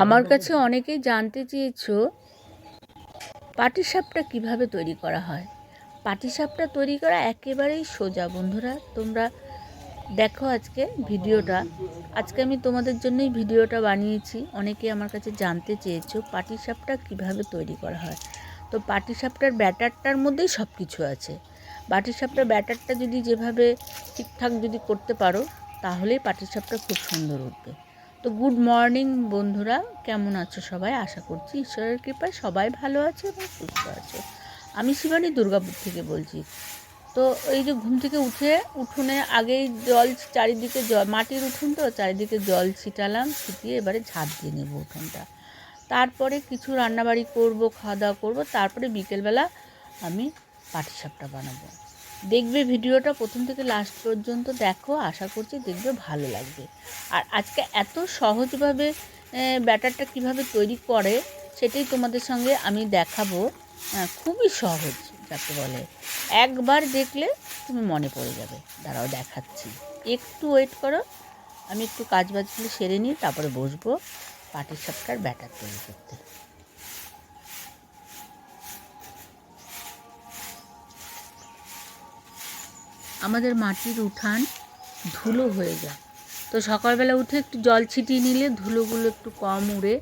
আমার কাছে অনেকেই জানতে চেয়েছো পাটিসাপটা কিভাবে তৈরি করা হয়। পাটিসাপটা তৈরি করা একেবারেই সোজা বন্ধুরা, তোমরা দেখো আজকে ভিডিওটা। আজকে আমি তোমাদের জন্যই ভিডিওটা বানিয়েছি। অনেকে আমার কাছে জানতে চেয়েছো পাটিসাপটা কিভাবে তৈরি করা হয়। তো পাটিসাপটার ব্যাটারটার মধ্যেই সব কিছু আছে। পাটিসাপটার ব্যাটারটা যদি যেভাবে ঠিকঠাক যদি করতে পারো তাহলেই পাটিসাপটা খুব সুন্দর উঠবে। তো গুড মর্নিং বন্ধুরা, কেমন আছো সবাই? আশা করছি ঈশ্বরের কৃপায় সবাই ভালো আছে এবং সুস্থ আছো। আমি শিবানী দুর্গাপুর থেকে বলছি। তো এই যে ঘুম থেকে উঠোনে আগেই জল চারিদিকে মাটির উঠোন, তো চারিদিকে জল ছিটালাম, ছিটিয়ে এবারে ঝাঁপ দিয়ে নেবো উঠোনটা। তারপরে কিছু রান্নাবাড়ি করব, খাওয়া দাওয়া করবো, তারপরে বিকেলবেলা আমি পাটিসাপটা বানাবো। দেখবে ভিডিওটা প্রথম থেকে লাস্ট পর্যন্ত দেখো, আশা করছি দেখবে ভালো লাগবে। আর আজকে এত সহজভাবে ব্যাটারটা কিভাবে তৈরি করে সেটাই তোমাদের সঙ্গে আমি দেখাবো। খুবই সহজ যাকে বলে, একবার দেখলে তুমি মনে পড়ে যাবে। দাঁড়াও দেখাচ্ছি, একটু ওয়েট করো। আমি একটু কাজবাজগুলো সেরে নিই, তারপরে বসবো পাটিসাপটার ব্যাটার তৈরি করতে। আমাদের মাটির উঠান ধুলো হয়ে যায়, তো সকালবেলা উঠে একটু জল ছিটিয়ে নিলে ধুলোগুলো একটু কম উড়ে।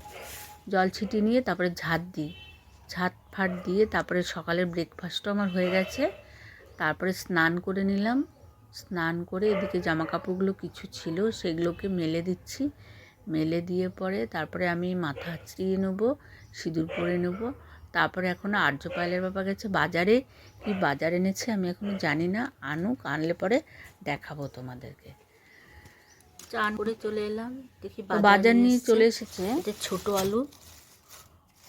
জল ছিটিয়ে নিয়ে তারপরে ঝাঁট ফাট দিয়ে তারপরে সকালের ব্রেকফাস্টও আমার হয়ে গেছে। তারপরে স্নান করে নিলাম। স্নান করে এদিকে জামা কাপড়গুলো কিছু ছিল সেগুলোকে মেলে দিচ্ছি। মেলে দিয়ে পরে তারপরে আমি মাথা আঁচড়িয়ে নেবো, সিঁদুর পরে নেবো। তারপরে এখনও আর্য পায়েলের বাবা গেছে বাজারে, কি বাজার এনেছে আমি এখনও জানি না। আনলে পরে দেখাবো তোমাদেরকে। চান করে চলে এলাম, দেখি বাজার নিয়ে চলে এসেছে। এটা ছোটো আলু,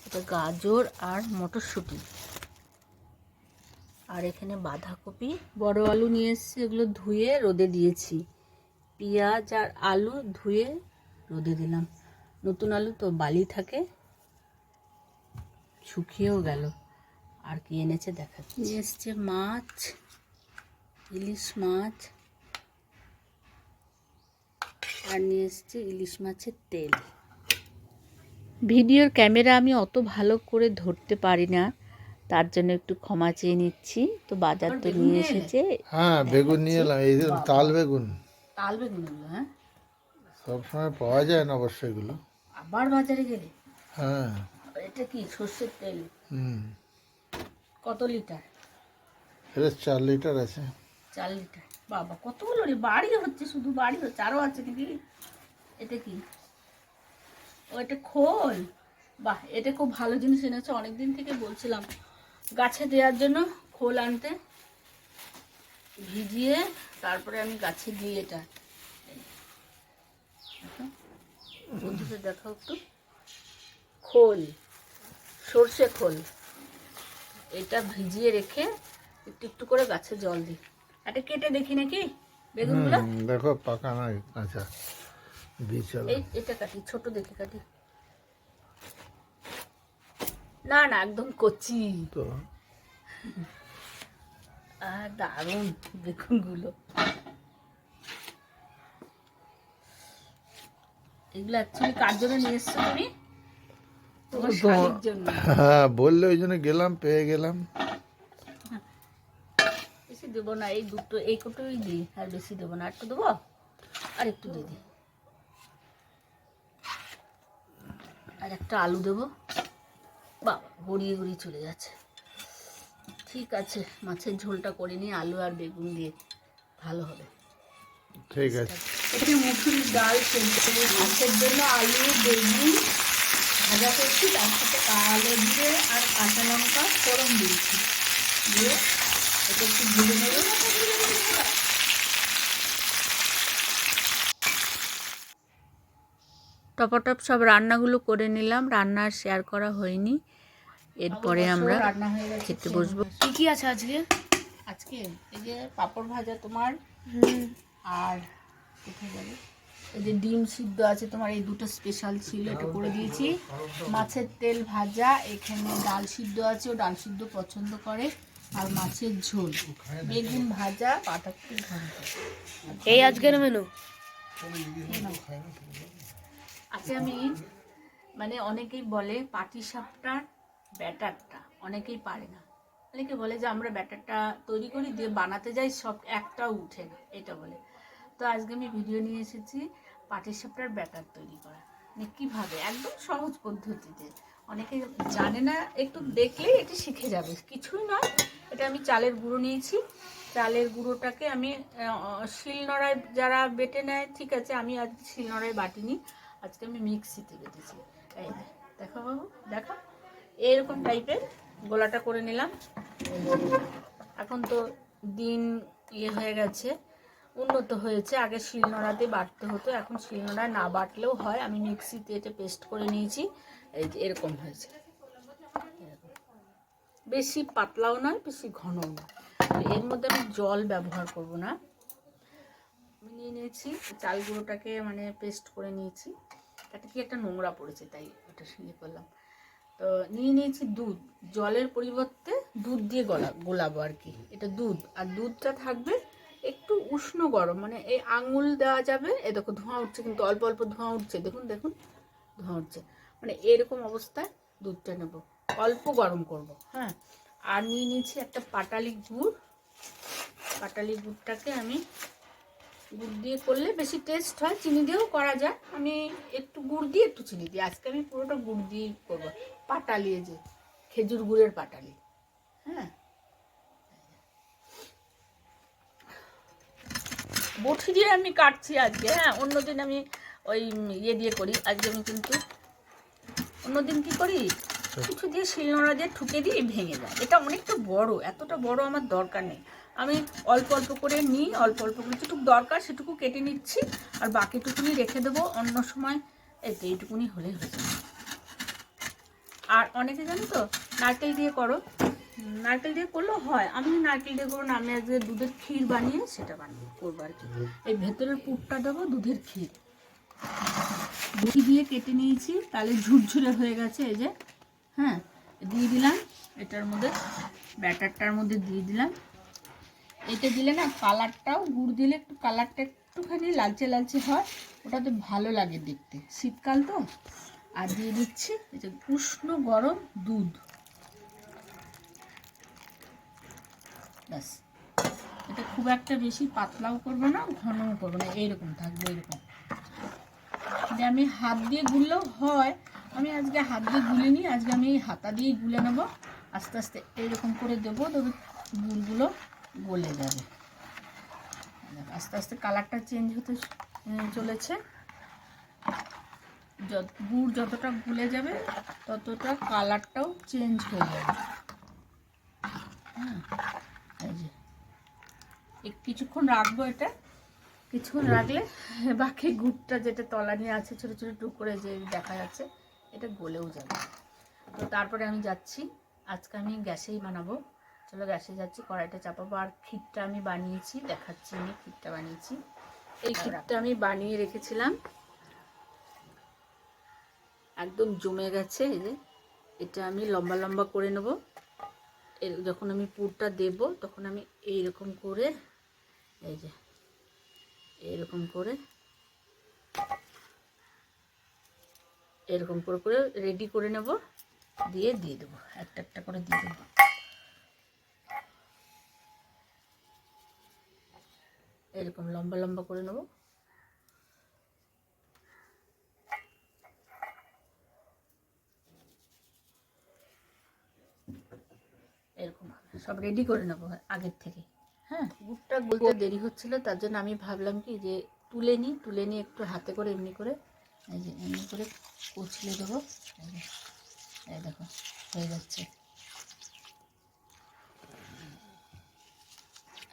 এটা গাজর আর মটরশুঁটি, আর এখানে বাঁধাকপি। বড় আলু নিয়ে এসেছি, এগুলো ধুয়ে রোদে দিয়েছি। পেঁয়াজ আর আলু ধুয়ে রোদে দিলাম। নতুন আলু তো বালি থাকে, শুকিয়েও গেল। আর কি এনেছে দেখাচ্ছি। নিয়ে এসছে মাছ, ইলিশ মাছ, আর নিয়ে এসছে ইলিশ মাছের তেল। ভিডিওর ক্যামেরা আমি অত ভালো করে ধরতে পারি না, তার জন্য একটু ক্ষমা চেয়ে নিচ্ছি। তো বাজার তো নিয়ে এসেছে। হ্যাঁ, বেগুন নিয়ে এলাম। এই যে তাল বেগুন। তাল বেগুন এগুলো? হ্যাঁ, সবসময় পাওয়া যায় না অবশ্য এগুলো। আবার বাজারে গেলে? হ্যাঁ। এটা কি সর্ষের তেল? কত লিটার? এটা 4 লিটার আছে। 4 লিটার? বাবা, কতগুলো রে! বাড়ি হচ্ছে, শুধু বাড়ি হচ্ছে, আরও আছে নাকি? এটা কি? ও, এটা খোল। বাহ, এটা খুব ভালো জিনিস এনেছে। অনেকদিন থেকে বলছিলাম গাছে দেওয়ার জন্য খোল আনতে, ভিজিয়ে তারপরে আমি গাছে দিই। এটা বন্ধুদের দেখাও একটু। খোল, সর্ষে খোল, এটা ভিজিয়ে রেখে একটু একটু করে গাছে জল দিই। এটা কেটে দেখি নাকি বেগুনগুলো। দেখো পাকা নাই, আচ্ছা এটা কাটি, ছোট দেখে কাটি। না না, একদম কচি তো। দারুণ বেগুনগুলো। এগুলো অ্যাকচুয়ালি কার জন্য নিয়ে এসছো তুমি? তোমার শালির জন্য। হ্যাঁ, বললে ওই জন্য গেলাম, পেয়ে গেলাম। বেশি দেবো না, এই দুটো, এই কটোই দিই, আর বেশি দেবো না। একটু দেবো, আর একটু দিয়ে দিই। আর একটা আলু দেবো। বাবা, গড়িয়ে গড়িয়ে চলে যাচ্ছে। ঠিক আছে, মাছের ঝোলটা করে নিয়ে আলু আর বেগুন দিয়ে ভালো হবে। ঠিক আছে। এখানে মুসুরির ডাল সেদ্ধ, মাছের জন্য আলু বেগুন ভাজা করছি, তার সাথে কালো জিরে আর কাঁচা লঙ্কা ফোড়ন দিয়েছি। দিয়ে এটা একটু ভেজে নেব। টপাটপ সব রান্নাগুলো করে নিলাম, রান্না আর শেয়ার করা হয়নি। এরপরে আমরা খেতে বসবো। কি কি আছে আজকে? আজকে এই যে পাঁপড় ভাজা তোমার, আর কোথায় যাবে, এই যে ডিম সিদ্ধ আছে তোমার, এই দুটো স্পেশাল ছিল, এটা করে দিয়েছি। মাছের তেল ভাজা, এখানে ডাল সিদ্ধ আছে, ও ডাল সিদ্ধ পছন্দ করে, আর মাছের ঝোল, বেগুন ভাজা, বাঁধাকপি ঘন্ট। এই আজকের মেনু। আজকে আমি মানে অনেকেই বলে পাটিসাপটার ব্যাটারটা অনেকেই পারে না, অনেকে বলে যে আমরা ব্যাটারটা তৈরি করি দিয়ে বানাতে যাই সব একটাও উঠে না, এটা বলে। তো আজকে আমি ভিডিও নিয়ে এসেছি পাটিসাপটার ব্যাটার তৈরি করা, মানে কীভাবে একদম সহজ পদ্ধতিতে। অনেকে জানে না, একটু দেখলেই এটি শিখে যাবে, কিছুই নয়। এটা আমি চালের গুঁড়ো নিয়েছি, চালের গুঁড়োটাকে আমি শিলনোড়ায় যারা বেটে নেয় ঠিক আছে, আমি আজ শিলনোড়ায় বাটিনি, আজকে আমি মিক্সিতে বেটেছি। এই দেখো বাবু, দেখো এরকম টাইপের গোলাটা করে নিলাম। এখন তো দিন হয়ে গেছে, উন্নত হয়েছে, আগে শিলনোড়াতে বাটতে হতো, এখন শিলনোড়ায় না বাটলেও হয়। আমি মিক্সিতে এটা পেস্ট করে নিয়েছি, এই যে এরকম হয়েছে, বেশি পাতলাও নয় বেশি ঘনও নয়। এর মধ্যে আমি জল ব্যবহার করব না। আমি নিয়ে নিয়েছি চাল গুঁড়োটাকে, মানে পেস্ট করে নিয়েছি, তাতে কি একটা নোংরা পড়েছে তাই ওটা ইয়ে করলাম। তো নিয়ে নিয়েছি দুধ, জলের পরিবর্তে দুধ দিয়ে গোলাবো আর কি। এটা দুধ, আর দুধটা থাকবে একটু উষ্ণ গরম, মানে এই আঙুল দেওয়া যাবে। এ দেখো ধোঁয়া উঠছে, কিন্তু অল্প অল্প ধোঁয়া উঠছে, দেখুন দেখুন ধোঁয়া উঠছে, মানে এরকম অবস্থায় দুধটা নেব, অল্প গরম করব। হ্যাঁ, আর নিয়ে নিয়েছি একটা পাটালি গুড়। পাটালি গুড়টাকে আমি, গুড় দিয়ে করলে বেশি টেস্ট হয়, চিনি দিয়েও করা যায়, আমি একটু গুড় দিয়ে একটু চিনি দিই, আজকে আমি পুরোটা গুড় দিয়েই করবো। পাটালি, যে খেজুর গুড়ের পাটালি। হ্যাঁ, বটি দিয়ে আমি কাটছি আজকে। হ্যাঁ, অন্যদিন আমি ওই ইয়ে দিয়ে করি, আজকে আমি কিন্তু অন্যদিন কি করি, কিছু দিয়ে শিলনোড়া দিয়ে ঠুকে দিয়ে ভেঙে যায়। এটা অনেকটা বড়, এতটা বড় আমার দরকার নেই, আমি অল্প অল্প করে নিই, অল্প অল্প করে যেটুকু দরকার সেটুকু কেটে নিচ্ছি, আর বাকিটুকুনি রেখে দেবো অন্য সময়। এই তো এইটুকুনি হলেই হয়েছে। আর অনেকে জানো তো নারকেল দিয়ে করো, নারকেল দিয়ে করলেও হয়, আমি নারকেল দিয়ে করবো না, আমি আজকে দুধের ক্ষীর বানিয়ে সেটা বানিয়ে করবো আর কি। এই ভেতরের পুরটা দেবো দুধের ক্ষীর, বটি দিয়ে কেটে নিয়েছি, তাহলে ঝুরঝুরে হয়ে গেছে। এই যে, হ্যাঁ, দিয়ে দিলাম এটার মধ্যে, ব্যাটারটার মধ্যে দিয়ে দিলাম। এটা দিলে না কালারটাও, গুড় দিলে একটু কালারটা একটুখানি লালচে লালচে হয়, ওটাতে ভালো লাগে দেখতে, শীতকাল তো। আর দিয়ে দিচ্ছি এই যে উষ্ণ গরম দুধ, ব্যাস। এটা খুব একটা বেশি পাতলাও করবো না, ঘনও করবো না, এইরকম থাকবে, এইরকম। যে আমি হাত দিয়ে গুললেও হয়, আমি আজকে হাত দিয়ে গুলিনি, আজকে আমি এই হাতা দিয়েই গুলে নেবো। আস্তে আস্তে এইরকম করে দেবো, তবে গুড়গুলো গলে যাবে। আস্তে আস্তে কালারটা চেঞ্জ হতে চলেছে, গুড় যতটা গুলে যাবে ততটা কালারটাও চেঞ্জ হয়ে যাবে। হ্যাঁ, এই যে কিছুক্ষণ রাখবো, এটা কিছুক্ষণ রাখলে বাকি গুড়টা যেটা তলা নিয়ে আছে ছোটো ছোটো টুকরো যে দেখা যাচ্ছে, এটা গলেও যাবে। তো তারপরে আমি যাচ্ছি, আজকে আমি গ্যাসেই বানাবো, চলো গ্যাসে যাচ্ছি, কড়াইটা চাপাবো। আর ক্ষীরটা আমি বানিয়েছি, দেখাচ্ছি আমি ক্ষীরটা বানিয়েছি। এই ক্ষীরটা আমি বানিয়ে রেখেছিলাম, একদম জমে গেছে। এই যে এটা আমি লম্বা লম্বা করে নেব, যখন আমি পুরটা দেব তখন আমি এইরকম করে, এই যে এরকম করে, এরকম করে করে রেডি করে নেব, দিয়ে দেবো, একটা একটা করে দিয়ে দেবো। এরকম লম্বা লম্বা করে নেব, এরকম সব রেডি করে নেবো আগের থেকে। হ্যাঁ, গুড়টা গলতে দেরি হচ্ছিল, তার জন্য আমি ভাবলাম কি যে তুলে নিই একটু হাতে করে এমনি করে, এই যে এমনি করে কুচলে দেবো। এই দেখো হয়ে যাচ্ছে,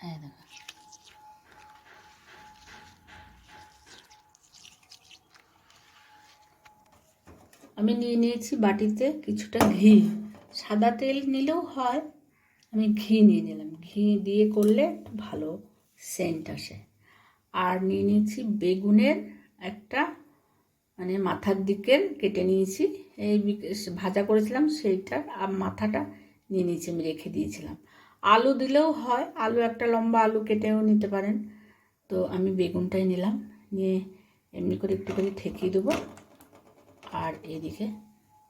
এই দেখো। আমি নিয়ে নিয়েছি বাটিতে কিছুটা ঘি, সাদা তেল নিলেও হয়, আমি ঘি নিয়ে নিলাম, ঘি দিয়ে করলে ভালো সেন্ট আসে। আর নিয়ে নিয়েছি বেগুনের একটা, মানে মাথার দিকের কেটে নিয়েছি, এই ভাজা করেছিলাম সেইটার মাথাটা নিয়ে নিয়েছি, আমি রেখে দিয়েছিলাম। আলু দিলেও হয়, আলু একটা লম্বা আলু কেটেও নিতে পারেন, তো আমি বেগুনটাই নিলাম, নিয়ে এমনি করে একটু করে ঠেকিয়ে দেবো। আর এদিকে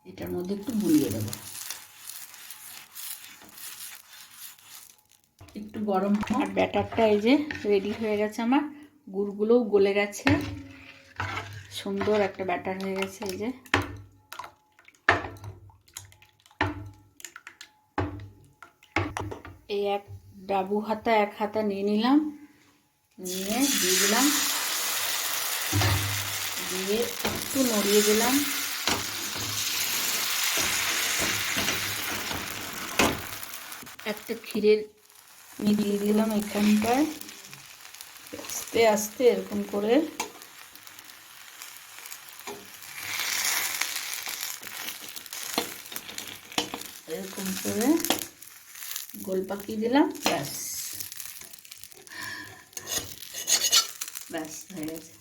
এটার মধ্যে একটু গুলিয়ে দেবো, একটু গরম। আর ব্যাটারটা এই যে রেডি হয়ে গেছে, আমার গুড়গুলোও গলে গেছে, সুন্দর একটা ব্যাটার হয়ে গেছে। এই যে এই এক ডাবু হাতা এক হাতা নিয়ে নিলাম, নিয়ে দিয়ে দিলাম, দিয়ে একটু নড়িয়ে দিলাম। একটা ক্ষীরের দিয়ে দিলাম এখানটায়, আস্তে আস্তে এরকম করে গোল পাকিয়ে দিলাম। ব্যাস ব্যাস হয়ে গেছে।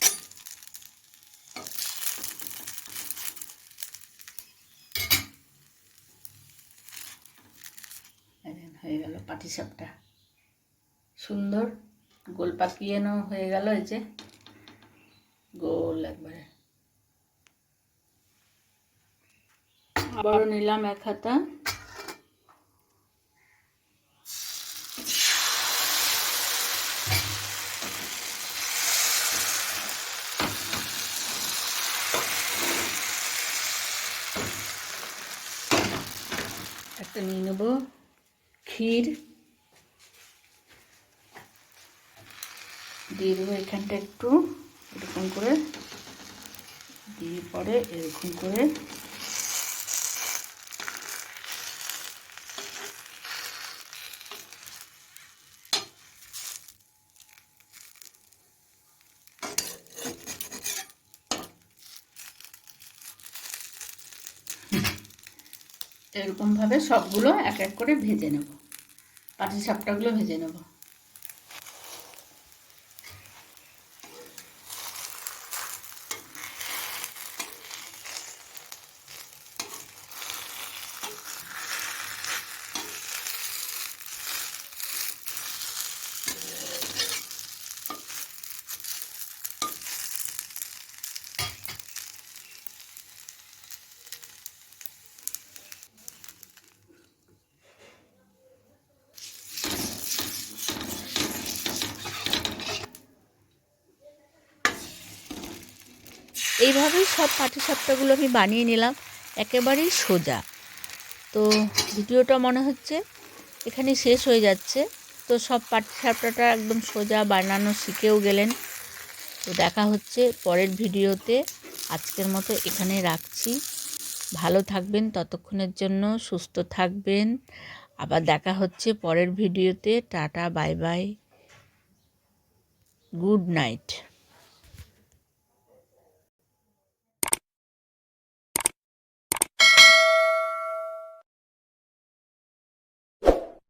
হয়ে গেল পাটিসাপটা, সুন্দর গোল পাকিয়ে নাও হয়ে গেল। এই যে গোল একবারে। আবারও নিলাম এক হাতা, একটা নিয়ে নেব ক্ষীর, দিয়ে দেবো এখানটা একটু এরকম করে, দিয়ে পরে এরকম করে এরকমভাবে সবগুলো এক এক করে ভেজে নেব, পাটিসাপটাগুলো ভেজে নেব। এইভাবেই সব পাটিসাপটাগুলো আমি বানিয়ে নিলাম, একেবারেই সোজা। তো ভিডিওটা মনে হচ্ছে এখানে শেষ হয়ে যাচ্ছে। তো সব পাটিসাপটাটা একদম সোজা বানানো শিখেও গেলেন। তো দেখা হচ্ছে পরের ভিডিওতে। আজকের মতো এখানে রাখছি। ভালো থাকবেন, ততক্ষণের জন্য সুস্থ থাকবেন। আবার দেখা হচ্ছে পরের ভিডিওতে। Tata, bye bye, good night.